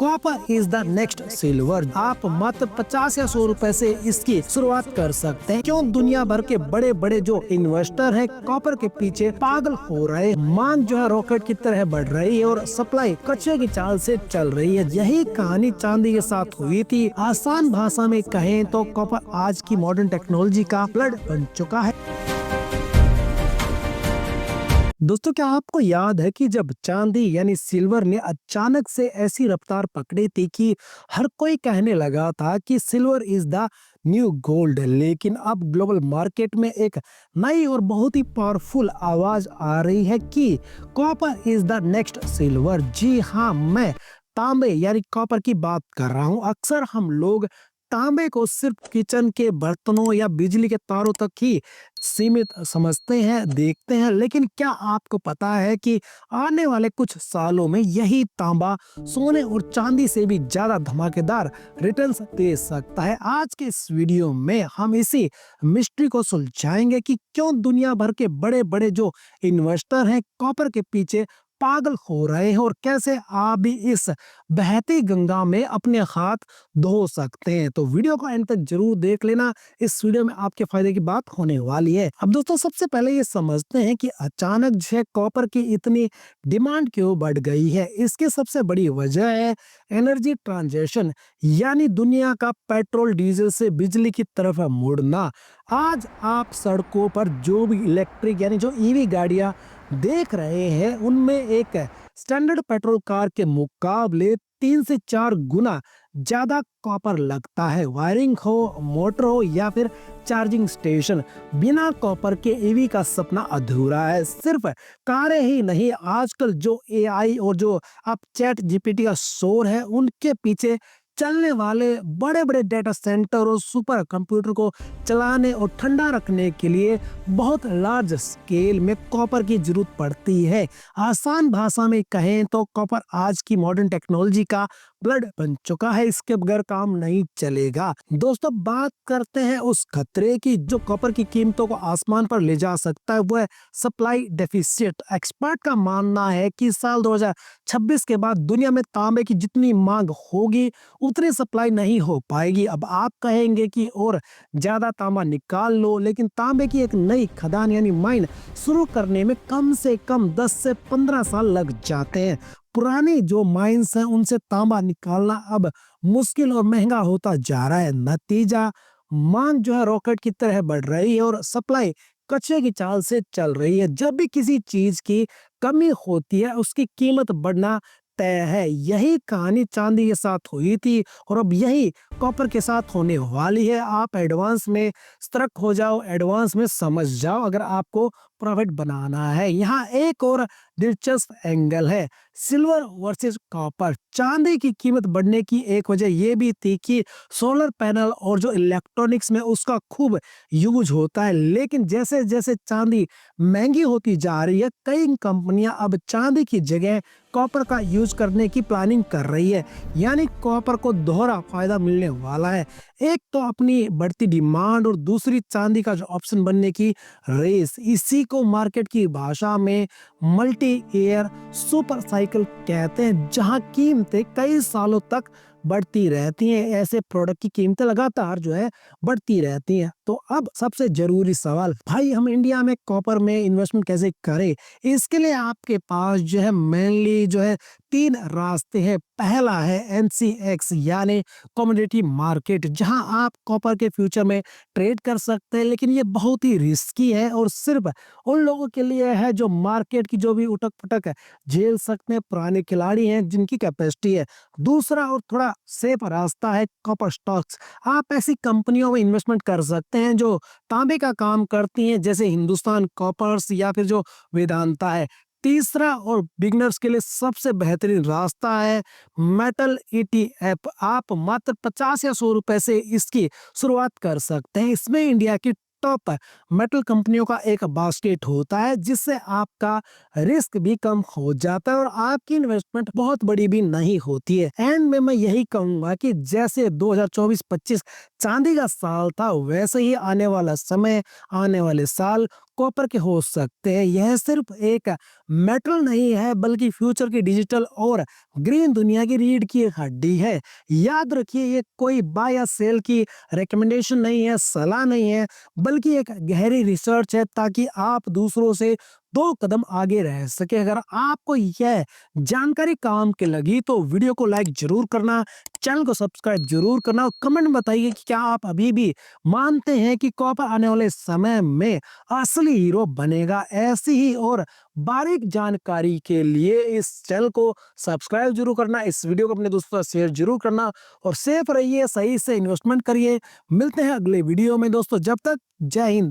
Copper is the next silver. आप मात्र 50 या 100 रुपए से इसकी शुरुआत कर सकते हैं। क्यों दुनिया भर के बड़े बड़े जो इन्वेस्टर हैं कॉपर के पीछे पागल हो रहे हैं। मांग जो है रॉकेट की तरह बढ़ रही है और सप्लाई कच्चे की चाल से चल रही है। यही कहानी चांदी के साथ हुई थी। आसान भाषा में कहें तो कॉपर आज की मॉडर्न टेक्नोलॉजी का ब्लड बन चुका है। दोस्तों, क्या आपको याद है कि जब चांदी यानी सिल्वर ने अचानक से ऐसी रफ्तार पकड़ी थी कि हर कोई कहने लगा था कि silver is the new gold. लेकिन अब ग्लोबल मार्केट में एक नई और बहुत ही पावरफुल आवाज आ रही है कि copper is the next silver. जी हाँ, मैं तांबे यानी कॉपर की बात कर रहा हूँ। अक्सर हम लोग तांबे को सिर्फ किचन के बर्तनों या बिजली के तारों तक ही सीमित समझते हैं, देखते हैं। लेकिन क्या आपको पता है कि आने वाले कुछ सालों में यही तांबा सोने और चांदी से भी ज्यादा धमाकेदार रिटर्न्स दे सकता है। आज के इस वीडियो में हम इसी मिस्ट्री को सुलझाएंगे कि क्यों दुनिया भर के बड़े बड़े जो इन्वेस्टर हैं कॉपर के पीछे पागल हो रहे हैं और कैसे आप भी इस बहती गंगा में अपने हाथ धो सकते हैं। तो वीडियो को एंड तक जरूर देख लेना। इस वीडियो में आपके फायदे की बात होने वाली है। अब दोस्तों, सबसे पहले ये समझते हैं कि अचानक जो है कॉपर की इतनी डिमांड क्यों बढ़ गई है। इसकी सबसे बड़ी वजह है एनर्जी ट्रांजिशन, यानी दुनिया का पेट्रोल डीजल से बिजली की तरफ मुड़ना। आज आप सड़कों पर जो भी इलेक्ट्रिक यानी जो ईवी गाड़ियां देख रहे हैं उनमें एक स्टैंडर्ड पेट्रोल कार के मुकाबले 3 से 4 गुना ज्यादा कॉपर लगता है। वायरिंग हो, मोटर हो या फिर चार्जिंग स्टेशन, बिना कॉपर के ईवी का सपना अधूरा है। सिर्फ कारें ही नहीं, आजकल जो एआई और जो आप चैट जीपीटी का शोर है उनके पीछे चलने वाले बड़े बड़े डेटा सेंटर और सुपर कंप्यूटर को चलाने और ठंडा रखने के लिए बहुत लार्ज स्केल में कॉपर की जरूरत पड़ती है। आसान भाषा में कहें तो कॉपर आज की मॉडर्न टेक्नोलॉजी का ब्लड बन चुका है। इसके बगैर काम नहीं चलेगा। दोस्तों, बात करते हैं उस खतरे की जो कॉपर की कीमतों को आसमान पर ले जा सकता है, वो है सप्लाई डेफिसिट। एक्सपर्ट का मानना है कि साल 2026 के बाद दुनिया में तांबे की जितनी मांग होगी उतनी सप्लाई नहीं हो पाएगी। अब आप कहेंगे कि और ज्यादा तांबा निकाल लो, लेकिन तांबे की एक नई खदान यानी माइन शुरू करने में कम से कम 10 से 15 साल लग जाते हैं। पुरानी जो माइंस हैं उनसे तांबा निकालना अब मुश्किल और महंगा होता जा रहा है। नतीजा, मांग जो है रॉकेट की तरह बढ़ रही है और सप्लाई कच्चे की चाल से चल रही है। जब भी किसी चीज की कमी होती है उसकी कीमत बढ़ना तय है। यही कहानी चांदी के साथ हुई थी और अब यही कॉपर के साथ होने वाली है। आप एडवांस में सतर्क हो जाओ, एडवांस में समझ जाओ अगर आपको प्रॉफिट बनाना है। यहाँ एक और दिलचस्प एंगल है, सिल्वर वर्सेस कॉपर। चांदी की कीमत बढ़ने की एक वजह यह भी थी कि सोलर पैनल और जो इलेक्ट्रॉनिक्स में उसका खूब यूज होता है। लेकिन जैसे जैसे चांदी महंगी होती जा रही है, कई कंपनियां अब चांदी की जगह कॉपर का यूज करने की प्लानिंग कर रही है। यानी कॉपर को दोहरा फायदा मिलने वाला है। एक तो अपनी बढ़ती डिमांड और दूसरी चांदी का जो ऑप्शन बनने की रेस। इसी को मार्केट की भाषा में मल्टी ईयर सुपर साइकिल कहते हैं, जहां कीमतें कई सालों तक बढ़ती रहती हैं। ऐसे प्रोडक्ट की कीमतें लगातार जो है बढ़ती रहती हैं। तो अब सबसे जरूरी सवाल, भाई हम इंडिया में कॉपर में इन्वेस्टमेंट कैसे करें? इसके लिए आपके पास जो है मेनली जो है 3 रास्ते हैं। पहला है एनसीएक्स यानी कमोडिटी मार्केट, जहां आप कॉपर के फ्यूचर में ट्रेड कर सकते हैं। लेकिन ये बहुत ही रिस्की है और सिर्फ उन लोगों के लिए है जो मार्केट की जो भी उठक पटक झेल सकते हैं, पुराने खिलाड़ी हैं जिनकी कैपेसिटी है। दूसरा और थोड़ा सेफ रास्ता है कॉपर स्टॉक्स। आप ऐसी कंपनियों में इन्वेस्टमेंट कर सकते हैं जो तांबे का काम करती हैं, जैसे हिंदुस्तान कॉपर्स या फिर जो वेदांता है। तीसरा और बिगनर्स के लिए सबसे बेहतरीन रास्ता है मेटल ईटीएफ। आप मात्र 50 या 100 रुपए से इसकी शुरुआत कर सकते हैं। इसमें इंडिया की टॉप मेटल कंपनियों का एक बास्केट होता है, जिससे आपका रिस्क भी कम हो जाता है और आपकी इन्वेस्टमेंट बहुत बड़ी भी नहीं होती है। एंड में मैं यही कहूंगा कि जैसे 2024-25 चांदी का साल था, वैसे ही आने वाला समय, आने वाले साल कॉपर के हो सकते हैं। यह सिर्फ एक मेटल नहीं है बल्कि फ्यूचर की डिजिटल और ग्रीन दुनिया की रीढ़ की एक हड्डी है। याद रखिए, ये कोई बाय या सेल की रिकमेंडेशन नहीं है, सलाह नहीं है, बल्कि एक गहरी रिसर्च है ताकि आप दूसरों से 2 कदम आगे रह सके। अगर आपको यह जानकारी काम की लगी तो वीडियो को लाइक ज़रूर करना, चैनल को सब्सक्राइब ज़रूर करना और कमेंट में बताइए कि क्या आप अभी भी मानते हैं कि कॉपर आने वाले समय में असली हीरो बनेगा। ऐसी ही और बारीक जानकारी के लिए इस चैनल को सब्सक्राइब ज़रूर करना, इस वीडियो को अपने दोस्तों के साथ शेयर ज़रूर करना और सेफ रहिए, सही से इन्वेस्टमेंट करिए। मिलते हैं अगले वीडियो में दोस्तों, जब तक जय हिंद।